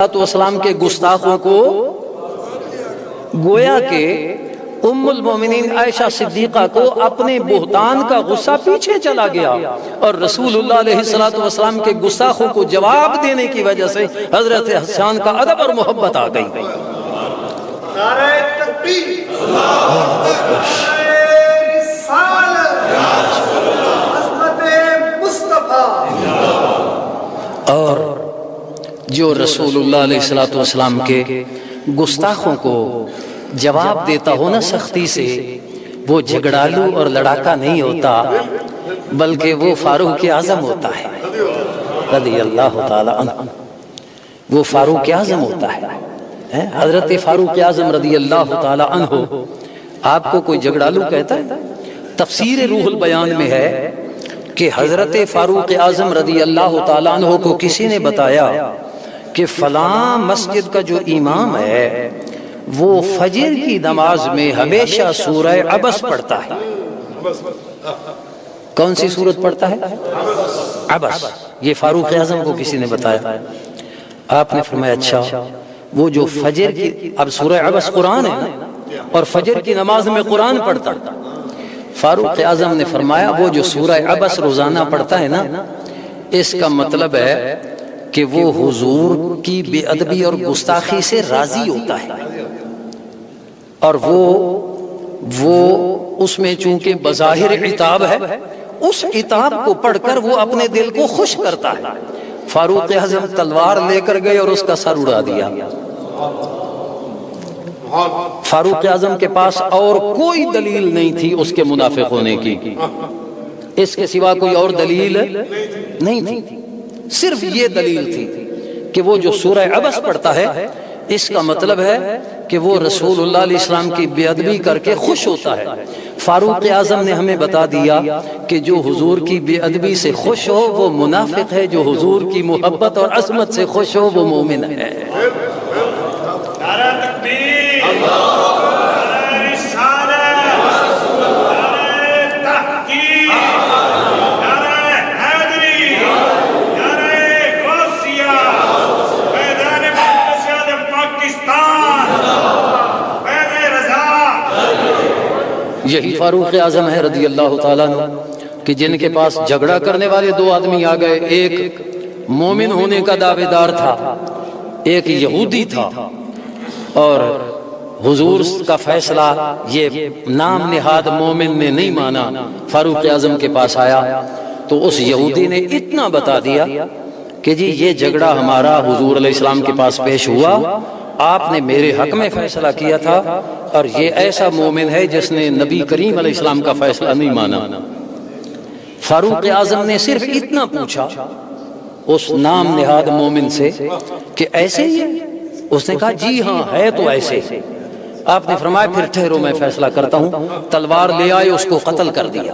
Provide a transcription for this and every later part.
والسلام کے گستاخوں کو گویا کہ ام المومنین عائشہ صدیقہ کو اپنے بہتان کا غصہ پیچھے چلا گیا اور رسول اللہ علیہ السلام کے گستاخوں کو جواب دینے کی وجہ سے حضرت حسان کا ادب اور محبت آ گئی۔ نعرہ تکبیر، اللہ اکبر، رسالت، عظمت مصطفیٰ۔ اور جو رسول اللہ علیہ السلام کے گستاخوں کو جواب دیتا ہو نا سختی سے، وہ جھگڑالو اور لڑاکا نہیں ہوتا بلکہ وہ فاروق اعظم ہوتا ہے رضی اللہ تعالی عنہ۔ وہ فاروق اعظم ہوتا ہے، حضرت فاروق اعظم رضی اللہ تعالی عنہ۔ آپ کو کوئی جھگڑالو کہتا ہے؟ تفسیر روح البیان میں ہے کہ حضرت فاروق اعظم رضی اللہ تعالی عنہ کو کسی نے بتایا کہ فلاں مسجد کا جو امام ہے وہ فجر کی نماز میں ہمیشہ سورہ عبس پڑھتا ہے۔ کون سی سورت پڑھتا ہے؟ عبس۔ یہ فاروق اعظم کو کسی نے بتایا۔ آپ نے فرمایا اچھا، وہ جو فجر کی، اب سورہ عبس قرآن ہے اور فجر کی نماز میں قرآن پڑھتا۔ فاروق اعظم نے فرمایا وہ جو سورہ عبس روزانہ پڑھتا ہے نا، اس کا مطلب ہے کہ وہ حضور کی بے ادبی اور گستاخی سے راضی ہوتا ہے، اور وہ اس میں چونکہ بظاہر عتاب ہے، اس عتاب کو پڑھ کر وہ اپنے دل کو خوش کرتا ہے۔ فاروق اعظم تلوار لے کر گئے اور اس کا سر اڑا دیا۔ فاروق اعظم کے پاس اور کوئی دلیل نہیں تھی اس کے منافق ہونے کی، اس کے سوا کوئی اور دلیل نہیں تھی، صرف یہ دلیل تھی کہ وہ جو سورہ عبس پڑھتا ہے اس کا مطلب ہے کہ وہ رسول اللہ علیہ السلام کی بے ادبی کر کے خوش ہوتا ہے۔ فاروق اعظم نے ہمیں بتا دیا کہ جو حضور کی بے ادبی سے خوش ہو وہ منافق ہے، جو حضور کی محبت اور عظمت سے خوش ہو وہ مومن ہے۔ نعرہ تکبیر، نعرہ رسالت، نعرہ تحقیق، نعرہ حیدری، نعرہ غوثیہ، میدان مقدس پاکستان، بیت رضا۔ یہی فاروق اعظم ہے رضی اللہ تعالیٰ عنہ کہ جن کے پاس جھگڑا کرنے والے دو آدمی آ گئے، ایک مومن ہونے کا دعوے دار تھا، ایک یہودی تھا، اور حضور کا فیصلہ یہ نام نہاد مومن نے نہیں مانا۔ فاروق اعظم کے پاس آیا تو اس یہودی نے اتنا بتا دیا کہ جی یہ جھگڑا ہمارا حضور علیہ السلام کے پاس پیش ہوا، آپ نے میرے حق میں فیصلہ کیا تھا، اور یہ ایسا مومن ہے جس نے نبی کریم علیہ السلام کا فیصلہ نہیں مانا۔ فاروق اعظم نے صرف اتنا پوچھا اس نام نہاد مومن سے کہ ایسے ہی ہے؟ اس نے کہا جی ہاں ہے تو ایسے۔ آپ نے فرمایا پھر ٹھہرو میں فیصلہ کرتا ہوں۔ تلوار لے آئے، اس کو قتل کر دیا۔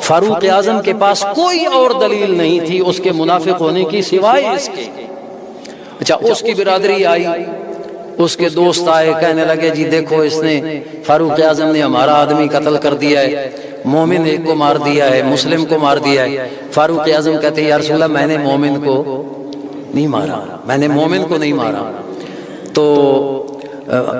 فاروق اعظم کے پاس کوئی اور دلیل نہیں تھی اس کے منافق ہونے کی سوائے اس کے۔ اچھا، اس کی برادری آئی، اس کے دوست آئے، کہنے لگے جی دیکھو اس نے فاروق اعظم نے ہمارا آدمی قتل کر دیا ہے، مومن ایک کو مار دیا ہے، مسلم کو مار دیا ہے۔ فاروق اعظم کہتے ہیں یا رسول اللہ میں نے مومن کو نہیں مارا، میں نے مومن کو نہیں مارا۔ تو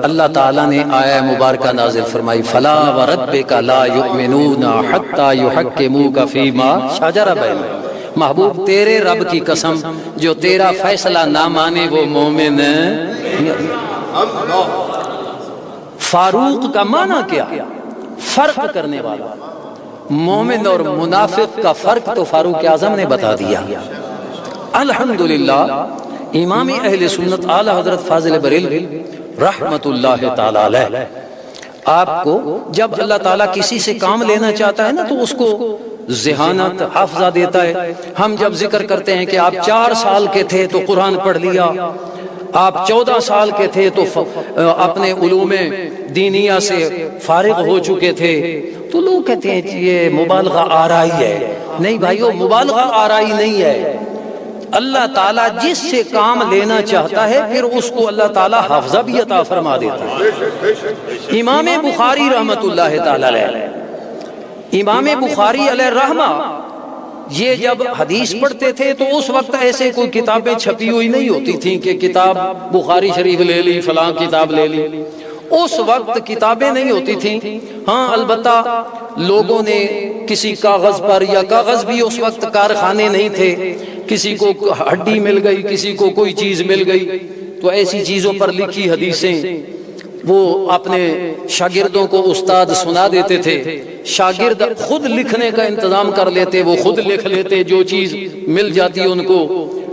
اللہ تعالیٰ نے آیہ مبارکہ نازل فرمائی فَلَا وَرَبِّكَ لَا يُؤْمِنُونَ حَتَّى يُحَكِّمُوكَ فِي مَا شَجَرَ بَيْنَهُمْ۔ محبوب تیرے رب کی قسم جو تیرا فیصلہ نہ مانے وہ مومن ہے۔ فاروق کا معنی کیا؟ فرق کرنے والا۔ مومن اور منافق کا فرق تو فاروق اعظم نے بتا دیا۔ الحمدللہ امام اہل سنت اعلی حضرت فاضل بریلوی رحمت اللہ تعالی علیہ، آپ کو جب اللہ تعالیٰ کسی سے کام لینا چاہتا ہے نا تو اس کو ذہانت حافظہ دیتا ہے۔ ہم جب ذکر کرتے ہیں کہ آپ 4 سال کے تھے تو قرآن پڑھ لیا، آپ 14 سال کے تھے تو اپنے علوم دینیہ سے فارغ ہو چکے تھے، تو لوگ کہتے ہیں یہ مبالغہ آرائی ہے۔ نہیں بھائیو، مبالغہ آرائی نہیں ہے۔ اللہ تعالیٰ جس سے کام لینا چاہتا ہے پھر اس کو اللہ تعالیٰ حافظہ بھی عطا فرما دیتا ہے۔ امام بخاری رحمت اللہ تعالی علیہ، امام بخاری علیہ رحمہ یہ جب حدیث پڑھتے تھے تو اس وقت ایسے کوئی کتابیں چھپی ہوئی نہیں ہوتی تھیں کہ کتاب بخاری شریف لے لی، فلاں کتاب لے لی، اس وقت کتابیں نہیں ہوتی تھیں۔ ہاں البتہ لوگوں نے کسی کاغذ پر، یا کاغذ بھی اس وقت کارخانے نہیں تھے، کسی کو ہڈی مل گئی، کسی کو کوئی چیز مل گئی، تو ایسی چیزوں پر لکھی حدیثیں وہ اپنے شاگردوں کو استاد سنا دیتے تھے۔ شاگرد خود لکھنے کا انتظام کر لیتے، وہ خود لکھ لیتے، جو چیز مل جاتی ان کو،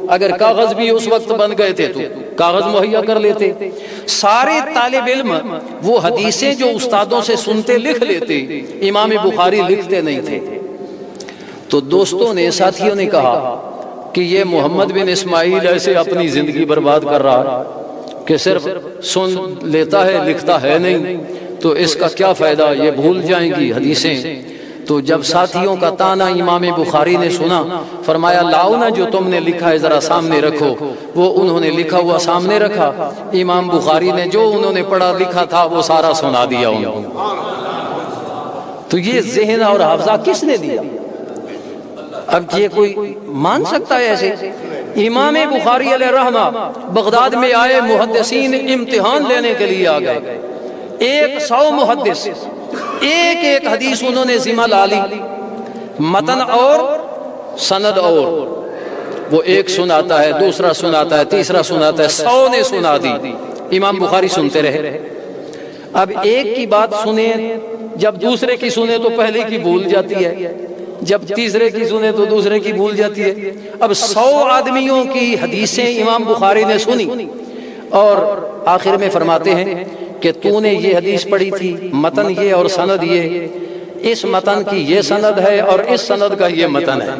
اگر کاغذ بھی اس وقت بن گئے تھے تو کاغذ مہیا کر لیتے۔ سارے طالب علم وہ حدیثیں جو استادوں سے سنتے لکھ لیتے، امام بخاری لکھتے نہیں تھے۔ تو دوستوں نے، ساتھیوں نے کہا کہ یہ محمد بن اسماعیل ایسے اپنی زندگی برباد کر رہا ہے کہ صرف سن لیتا ہے، لکھتا ہے نہیں، تو اس کا کیا فائدہ، یہ بھول جائیں گی حدیثیں۔ تو جب ساتھیوں کا تانا امام بخاری نے سنا، فرمایا لاؤ نا جو تم نے لکھا ہے ذرا سامنے رکھو۔ وہ انہوں نے لکھا ہوا سامنے رکھا، امام بخاری نے جو انہوں نے پڑھا لکھا تھا وہ سارا سنا دیا انہوں نے۔ تو یہ ذہن اور حافظہ کس نے دیا؟ اب یہ کوئی مان سکتا ہے ایسے؟ امام بخاری علیہ رحمہ بغداد میں آئے، محدثین امتحان لینے کے لیے آ گئے، 100 محدث، ایک ایک حدیث انہوں نے ذمہ لا لی، متن اور سند، اور وہ ایک سناتا ہے، دوسرا سناتا ہے، تیسرا سناتا ہے، 100 نے سنا دی، امام بخاری سنتے رہے۔ اب ایک کی بات سنیں، جب دوسرے کی سنیں تو پہلے کی بھول جاتی ہے، جب تیسرے کی سنیں تو دوسرے کی بھول جاتی ہے۔ اب 100 آدمیوں کی حدیثیں امام بخاری نے سنی، اور آخر میں فرماتے ہیں کہ تو نے یہ حدیث پڑھی تھی، متن یہ اور سند یہ، اس متن کی یہ سند ہے اور اس سند کا یہ متن ہے۔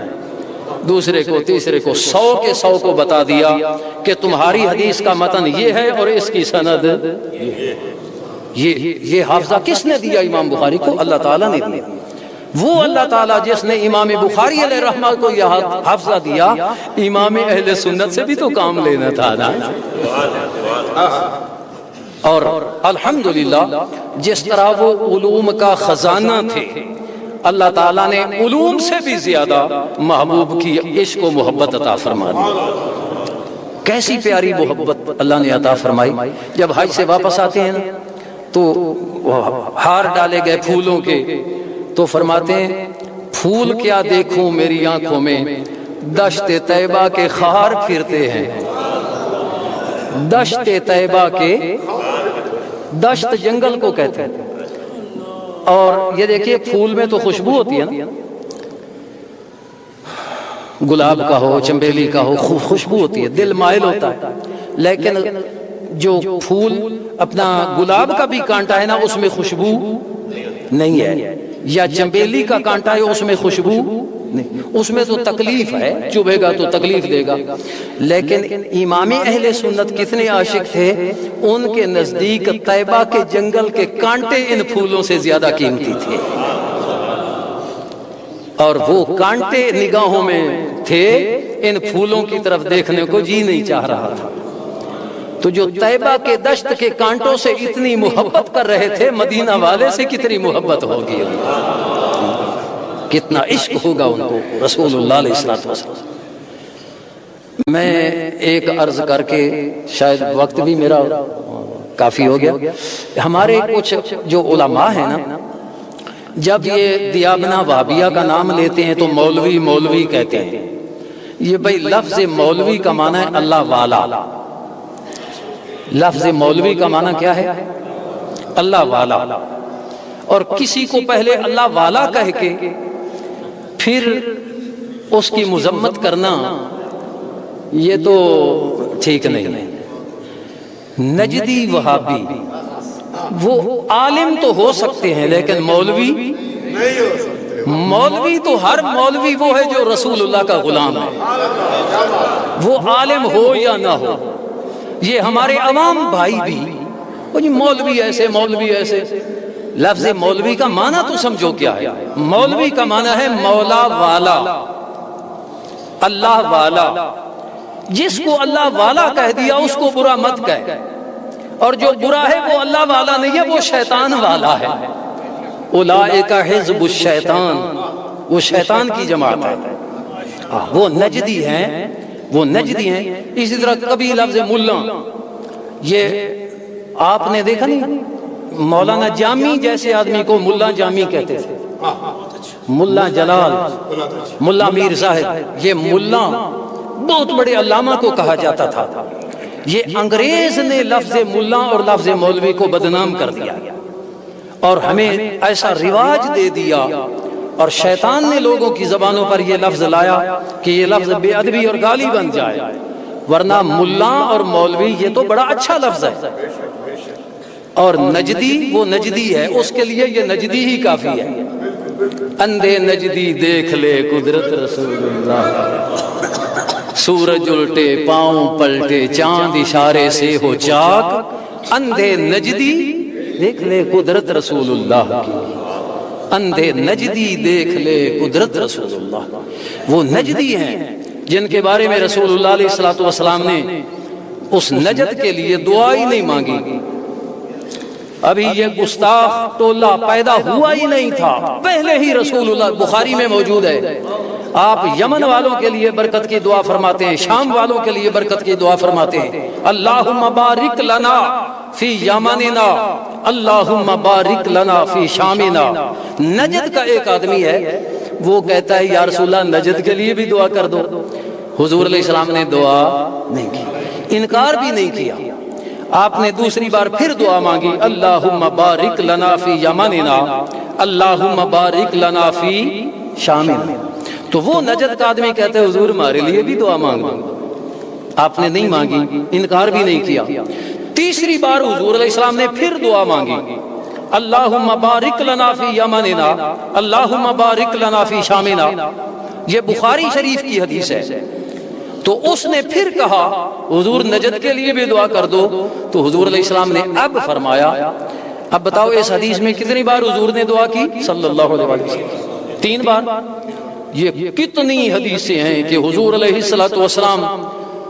دوسرے کو، تیسرے کو، 100 کے 100 کو بتا دیا کہ تمہاری حدیث کا متن یہ ہے اور اس کی سند یہ حافظہ کس نے دیا امام بخاری کو؟ اللہ تعالیٰ نے دیا۔ وہ اللہ تعالیٰ جس نے امام بخاری علیہ رحمہ کو یہ حافظہ دیا، امام اہل سنت سے بھی تو کام لینا تھا نا۔ اور الحمدللہ جس طرح وہ علوم کا خزانہ تھے، اللہ تعالیٰ نے علوم سے بھی زیادہ محبوب کی عشق و محبت عطا فرما دی۔ کیسی پیاری محبت اللہ نے عطا فرمائی۔ جب حج سے واپس آتے ہیں تو ہار ڈالے گئے پھولوں کے، تو فرماتے ہیں پھول کیا دیکھوں میری آنکھوں میں، دشت طیبہ کے خار پھرتے ہیں، دشت طیبہ کے، دشت جنگل کو کہتے ہیں۔ اور یہ دیکھیے پھول میں تو خوشبو ہوتی ہے نا، گلاب کا ہو، چنبیلی کا ہو، خوشبو ہوتی ہے، دل مائل ہوتا ہے۔ لیکن جو پھول اپنا گلاب کا بھی کانٹا ہے نا، اس میں خوشبو نہیں ہے، یا چنبیلی کا کانٹا ہے اس میں خوشبو نہیں، اس میں تو تکلیف ہے، چبھے گا تو تکلیف دے گا۔ لیکن امام اہل سنت کتنے عاشق تھے، ان کے نزدیک طیبہ کے جنگل کے کانٹے ان پھولوں سے زیادہ قیمتی تھے، اور وہ کانٹے نگاہوں میں تھے، ان پھولوں کی طرف دیکھنے کو جی نہیں چاہ رہا تھا۔ تو جو طیبہ کے دشت کے کانٹوں سے اتنی محبت کر رہے تھے، مدینہ والے سے کتنی محبت ہوگی، کتنا عشق ہوگا ان کو رسول اللہ علیہ السلام۔ میں ایک عرض کر کے، شاید وقت بھی میرا کافی ہو گیا، ہمارے کچھ جو علماء ہیں نا، جب یہ دیابنا وہابیہ کا نام لیتے ہیں تو مولوی مولوی کہتے ہیں۔ یہ بھائی لفظ مولوی کا معنی ہے اللہ والا، لفظ مولوی کا معنی کیا ہے؟ اللہ والا۔ اور کسی کو پہلے اللہ والا کہہ کے پھر اس کی مذمت کرنا، یہ تو ٹھیک نہیں۔ نجدی وہابی وہ عالم تو ہو سکتے ہیں لیکن مولوی نہیں ہو سکتے۔ مولوی تو ہر مولوی وہ ہے جو رسول اللہ کا غلام ہے، وہ عالم ہو یا نہ ہو۔ یہ ہمارے عوام بھائی بھی وہ جی مولوی ایسے، مولوی ایسے۔ لفظ مولوی کا معنی تو سمجھو کیا ہے۔ مولوی کا معنی ہے مولا والا، اللہ والا۔ جس کو اللہ والا کہہ دیا اس کو برا مت کہہ، اور جو برا ہے وہ اللہ والا نہیں ہے، وہ شیطان والا ہے۔ اولئک حزب الشیطان، وہ شیطان کی جماعت ہے۔ وہ نجدی ہیں، وہ نجدی ہیں۔ اسی طرح کبھی لفظ ملا، یہ آپ نے دیکھا نہیں، مولانا جامی جیسے آدمی کو ملا جامی کہتے تھے، ملا جلال، ملا میر صاحب، یہ ملا بہت بڑے علامہ کو کہا جاتا تھا۔ یہ انگریز نے لفظ ملا اور لفظ مولوی کو بدنام کر دیا اور ہمیں ایسا رواج دے دیا، اور شیطان نے لوگوں کی زبانوں پر یہ لفظ لایا کہ یہ لفظ بے ادبی اور گالی بن جائے، ورنہ ملا اور مولوی یہ تو بڑا اچھا لفظ ہے، اور نجدی وہ نجدی ہے، اس کے لیے یہ نجدی ہی کافی ہے۔ اندھے نجدی دیکھ لے قدرت رسول اللہ، سورج الٹے پاؤں پلٹے چاند اشارے سے ہو چاک، اندھے نجدی دیکھ لے قدرت رسول اللہ کی، اندھے نجدی دیکھ لے قدرت رسول اللہ۔ وہ نجدی ہیں جن کے بارے میں رسول اللہ علیہ السلام نے اس نجد کے لیے دعا ہی نہیں مانگی۔ ابھی یہ گستاخ ٹولہ پیدا ہوا ہی نہیں تھا، پہلے ہی رسول اللہ، بخاری میں موجود ہے، آپ یمن والوں کے لیے برکت کی دعا فرماتے ہیں، شام والوں کے لیے برکت کی دعا فرماتے ہیں، اللہم بارک لنا فی یمننا، اللہم بارک لنا فی شامنا۔ نجد کا ایک آدمی ہے، وہ کہتا ہے یا رسول اللہ نجد کے لیے بھی دعا کر دو۔ حضور علیہ السلام نے دعا نہیں کی، انکار بھی نہیں کیا۔ آپ نے دوسری بار پھر دعا مانگی، اللہم بارک لنا فی یمننا، اللہم بارک لنا فی شامنا۔ تو وہ نجد کا آدمی کہتے ہیں حضور ہمارے لیے بھی دعا مانگو۔ آپ نے نہیں مانگی، انکار بھی نہیں کیا۔ تیسری بار حضور علیہ السلام نے پھر دعا مانگی، اللہم بارک لنا فی یمننا، اللہم بارک لنا فی شامنا۔ یہ بخاری شریف کی حدیث ہے۔ تو اس نے پھر کہا حضور نجد کے لیے بھی دعا کر دو، تو حضور علیہ السلام نے اب فرمایا، اب بتاؤ اس حدیث میں کتنی بار حضور نے دعا کی؟ صلی اللہ علیہ وسلم 3 بار۔ یہ کتنی حدیثیں ہیں کہ حضور علیہ السلام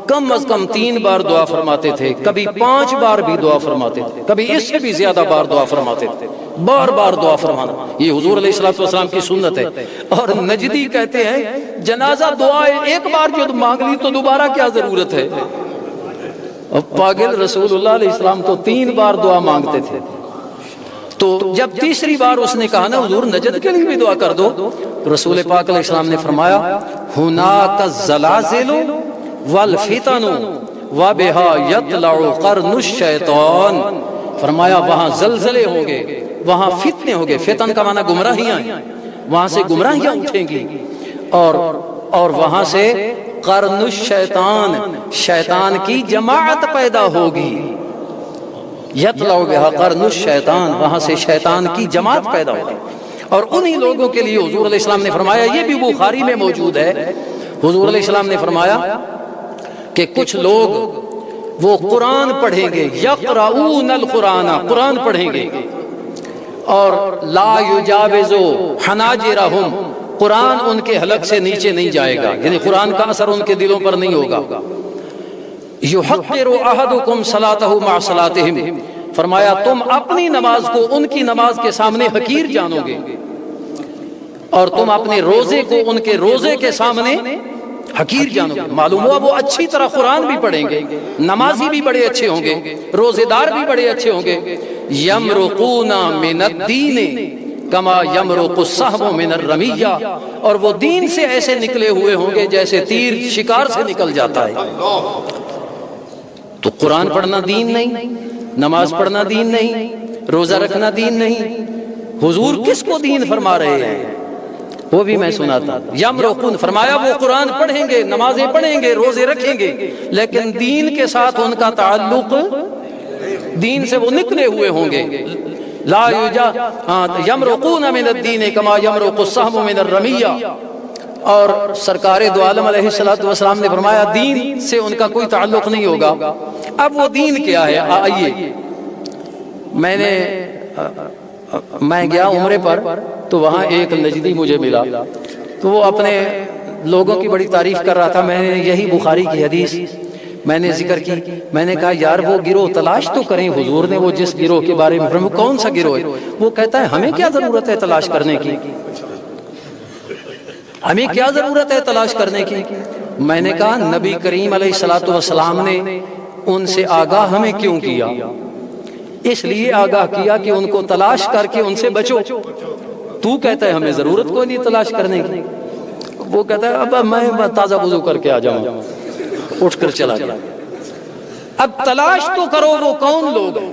کم از کم 3 بار دعا فرماتے تھے، کبھی 5 بار بھی دعا فرماتے تھے، کبھی اس سے بھی زیادہ بار دعا فرماتے تھے، بار بار دعا فرمانا یہ حضور علیہ السلام کی سنت ہے۔ اور نجدی کہتے ہیں جنازہ دعا ایک بار جو مانگ لی تو دوبارہ کیا ضرورت ہے؟ اور پاگل رسول اللہ علیہ السلام تو 3 بار دعا مانگتے تھے۔ تو جب تیسری بار اس نے کہا نا حضور نجد کے لیے بھی دعا کر دو، تو رسول پاک علیہ السلام نے فرمایا ہناک الزلازل والفتن وبها یطلع قرن الشیطان، فرمایا وہاں زلزلے ہوں گے، وہاں فتنے ہوں گے، فتن کا معنی گمراہیاں، وہاں سے گمراہیاں اٹھیں گی، اور وہاں سے قرن الشیطان، شیطان کی جماعت پیدا ہوگی، یطلع بها قرن الشیطان، وہاں سے شیطان کی جماعت پیدا ہوگی۔ اور انہی لوگوں کے لیے حضور علیہ السلام نے فرمایا، یہ بھی بخاری میں موجود ہے، حضور علیہ السلام نے فرمایا کہ کچھ لوگ وہ قرآن پڑھیں گے، یقرؤون القرآن، قرآن پڑھیں گے، اور لا یجاوز حناجرہم، قرآن ان کے حلق سے نیچے نہیں جائے گا، یعنی قرآن کا اثر ان کے دلوں پر نہیں ہوگا۔ یحقر احدکم صلاتہ مع صلاتہم، فرمایا تم اپنی نماز کو ان کی نماز کے سامنے حقیر جانو گے، اور تم اپنے روزے کو ان کے روزے کے سامنے حقیر جانو گے۔ معلوم ہوا وہ اچھی طرح قرآن بھی پڑھیں گے، نمازی بھی بڑے اچھے ہوں گے، روزے دار بھی بڑے اچھے ہوں گے۔ یمرقون من الدین کما یمرق السہم من الرمیہ، اور وہ دین سے ایسے نکلے ہوئے ہوں گے جیسے تیر شکار سے نکل جاتا ہے۔ تو قرآن پڑھنا دین نہیں، نماز پڑھنا دین نہیں، روزہ رکھنا دین نہیں، حضور کس کو دین فرما رہے ہیں وہ بھی میں سناتا۔ یمرقون، فرمایا وہ قرآن پڑھیں گے، نمازیں پڑھیں گے، روزے رکھیں گے، لیکن دین کے ساتھ ان کا تعلق، دین سے وہ نکلے ہوئے ہوں گے۔ لا یمرقون من الدین کما یمرق السہم من الرمیہ، اور سرکار دو عالم علیہ السلام نے فرمایا دین سے ان کا کوئی تعلق نہیں ہوگا۔ اب وہ دین کیا ہے؟ آئیے، میں گیا عمرے پر، تو وہاں ایک نجدی مجھے ملا، تو وہ اپنے لوگوں کی بڑی تعریف کر رہا تھا۔ میں نے یہی بخاری کی حدیث میں نے ذکر کی، میں نے کہا یار وہ گروہ تلاش تو کریں، حضور نے وہ جس گروہ کے بارے میں فرمایا کون سا گروہ ہے؟ وہ کہتا ہے ہمیں کیا ضرورت ہے تلاش کرنے کی، ہمیں کیا ضرورت ہے تلاش کرنے کی؟ میں نے کہا نبی کریم علیہ الصلوۃ والسلام نے ان سے آگاہ ہمیں کیوں کیا؟ اس لیے آگاہ کیا کہ ان کو تلاش کر کے ان سے بچو۔ تو کہتا ہے ہمیں ضرورت کوئی نہیں تلاش کرنے کی، وہ کہتا ہے اب میں تازہ وضو کر کے آ جاؤں، اٹھ کر چلا گیا۔ اب تلاش تو کرو وہ کون لوگ ہیں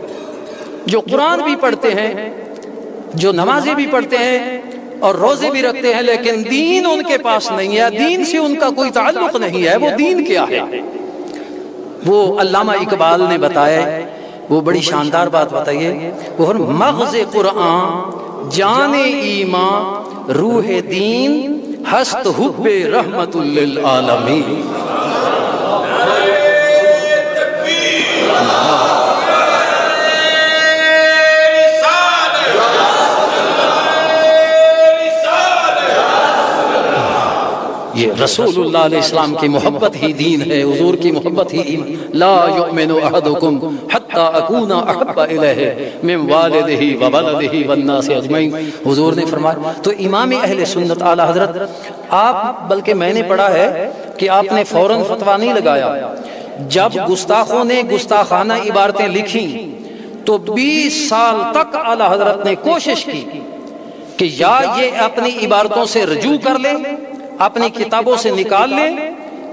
جو قرآن بھی پڑھتے ہیں، جو نمازیں بھی پڑھتے ہیں اور روزے بھی رکھتے ہیں، لیکن دین ان کے پاس نہیں ہے، دین سے ان کا کوئی تعلق نہیں ہے۔ وہ دین کیا ہے؟ وہ علامہ اقبال نے بتایا، وہ بڑی شاندار بات بتائیے، وہ مغز قرآن جان ایمان روح دین ہست حب رحمت للعالمین۔ یہ رسول اللہ علیہ السلام کی محبت ہی دین ہے، حضور کی محبت ہی ایمان۔ لا یؤمن احدکم حتی اکون احب الیہ من والدہ وولدہ والناس اجمعین۔ حضور نے فرمایا، تو امام اہل سنت اعلی حضرت آپ، بلکہ میں نے پڑھا ہے کہ آپ نے فوراً فتویٰ نہیں لگایا، جب گستاخوں نے گستاخانہ عبارتیں لکھی تو 20 سال تک اعلی حضرت نے کوشش کی کہ یا یہ اپنی عبارتوں سے رجوع کر لیں، اپنی کتابوں سے نکال لیں،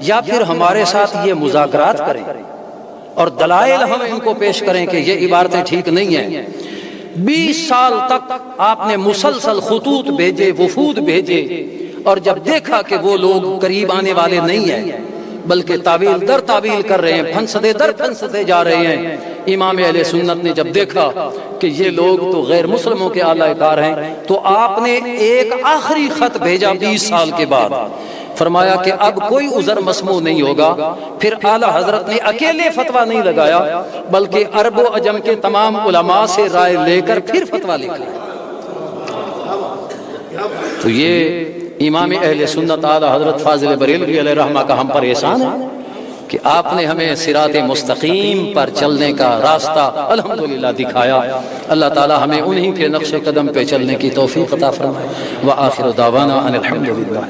یا پھر ہمارے ساتھ یہ مذاکرات کریں اور دلائل ہم ان کو پیش کریں کہ یہ عبارتیں ٹھیک نہیں ہیں۔ 20 سال تک آپ نے مسلسل خطوط بھیجے، وفود بھیجے، اور جب دیکھا کہ وہ لوگ قریب آنے والے نہیں ہیں بلکہ تعویل در تعویل کر رہے ہیں، پھنستے در پھنستے جا رہے ہیں، امام اہل سنت نے جب دیکھا کہ یہ لوگ تو غیر مسلموں کے اعلی کار ہیں، تو آپ نے ایک آخری خط بھیجا 20 سال کے بعد، فرمایا کہ اب کوئی عذر مسموع نہیں ہوگا۔ پھر اعلی حضرت نے اکیلے فتویٰ نہیں لگایا بلکہ عرب و عجم کے تمام علماء سے رائے لے کر پھر فتویٰ لکھا۔ تو یہ امام اہل سنت اعلی حضرت فاضل بریلوی علیہ رحمہ کا ہم پر احسان ہے کہ آپ نے ہمیں صراط مستقیم پر چلنے کا راستہ الحمدللہ دکھایا۔ اللہ تعالی ہمیں انہی کے نقش قدم پہ چلنے کی توفیق عطا فرمائے۔ وآخر دعوانا ان الحمدللہ۔